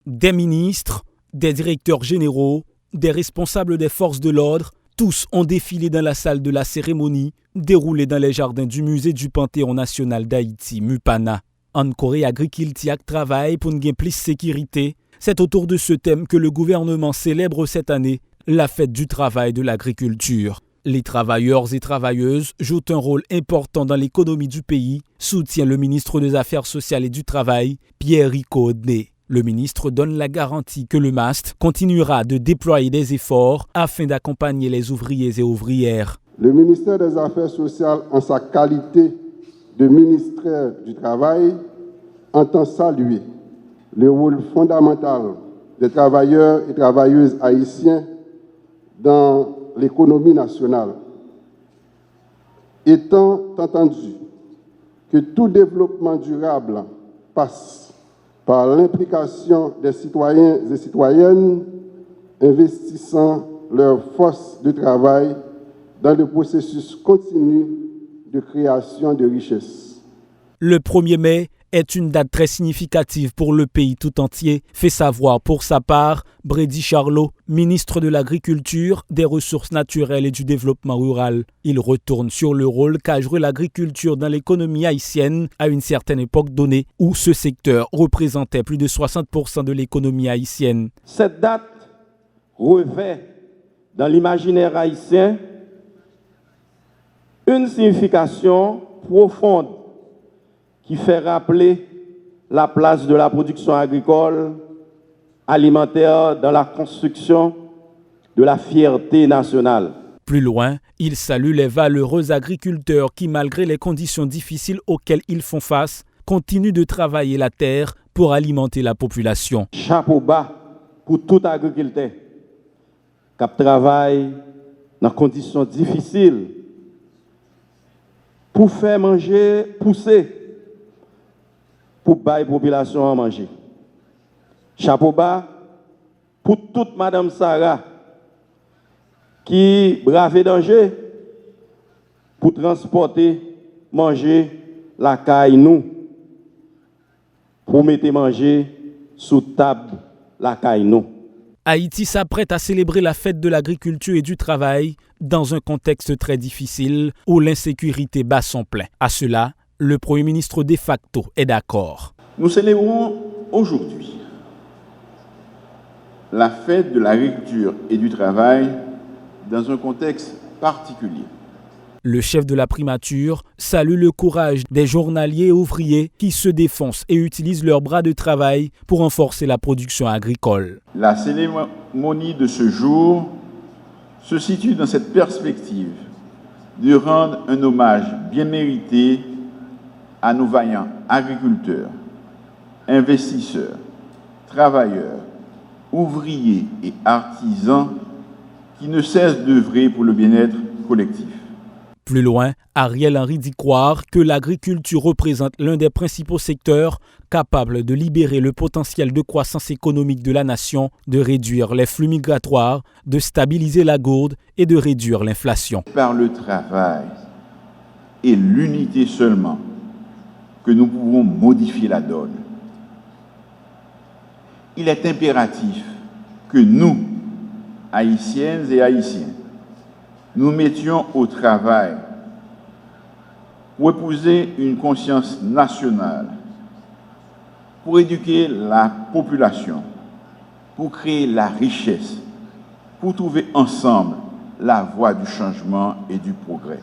Des ministres, des directeurs généraux, des responsables des forces de l'ordre, tous ont défilé dans la salle de la cérémonie, déroulée dans les jardins du musée du Panthéon national d'Haïti, Mupana. En Corée, agriculture travaille pour une plus sécurité. C'est autour de ce thème que le gouvernement célèbre cette année la fête du travail de l'agriculture. Les travailleurs et travailleuses jouent un rôle important dans l'économie du pays, soutient le ministre des Affaires sociales et du Travail, Pierre-Rico Odné. Le ministre donne la garantie que le MAST continuera de déployer des efforts afin d'accompagner les ouvriers et ouvrières. Le ministère des Affaires sociales, en sa qualité de ministère du Travail, entend saluer le rôle fondamental des travailleurs et travailleuses haïtiens dans l'économie nationale. Étant entendu que tout développement durable passe par l'implication des citoyens et citoyennes investissant leur force de travail dans le processus continu de création de richesses. Le 1er mai est une date très significative pour le pays tout entier, fait savoir pour sa part Brady Charlot, ministre de l'Agriculture, des Ressources naturelles et du Développement rural. Il retourne sur le rôle qu'a joué l'agriculture dans l'économie haïtienne à une certaine époque donnée où ce secteur représentait plus de 60% de l'économie haïtienne. Cette date revêt dans l'imaginaire haïtien une signification profonde qui fait rappeler la place de la production agricole, alimentaire dans la construction de la fierté nationale. Plus loin, il salue les valeureux agriculteurs qui, malgré les conditions difficiles auxquelles ils font face, continuent de travailler la terre pour alimenter la population. Chapeau bas pour tout agriculteur qui travaille dans des conditions difficiles pour faire manger, pousser, pour bailler la population à manger. Chapeau bas pour toute Madame Sarah qui brave danger pour transporter, manger la caille nous, pour mettre manger sous table la caille nous. Haïti s'apprête à célébrer la fête de l'agriculture et du travail dans un contexte très difficile où l'insécurité bat son plein. À cela, le Premier ministre de facto est d'accord. Nous célébrons aujourd'hui la fête de l'agriculture et du travail dans un contexte particulier. Le chef de la primature salue le courage des journaliers et ouvriers qui se défoncent et utilisent leurs bras de travail pour renforcer la production agricole. La cérémonie de ce jour se situe dans cette perspective de rendre un hommage bien mérité à nos vaillants agriculteurs, investisseurs, travailleurs, ouvriers et artisans qui ne cessent d'œuvrer pour le bien-être collectif. Plus loin, Ariel Henry dit croire que l'agriculture représente l'un des principaux secteurs capables de libérer le potentiel de croissance économique de la nation, de réduire les flux migratoires, de stabiliser la gourde et de réduire l'inflation. Par le travail et l'unité seulement que nous pouvons modifier la donne. Il est impératif que nous, Haïtiennes et Haïtiens, nous mettions au travail pour épouser une conscience nationale, pour éduquer la population, pour créer la richesse, pour trouver ensemble la voie du changement et du progrès.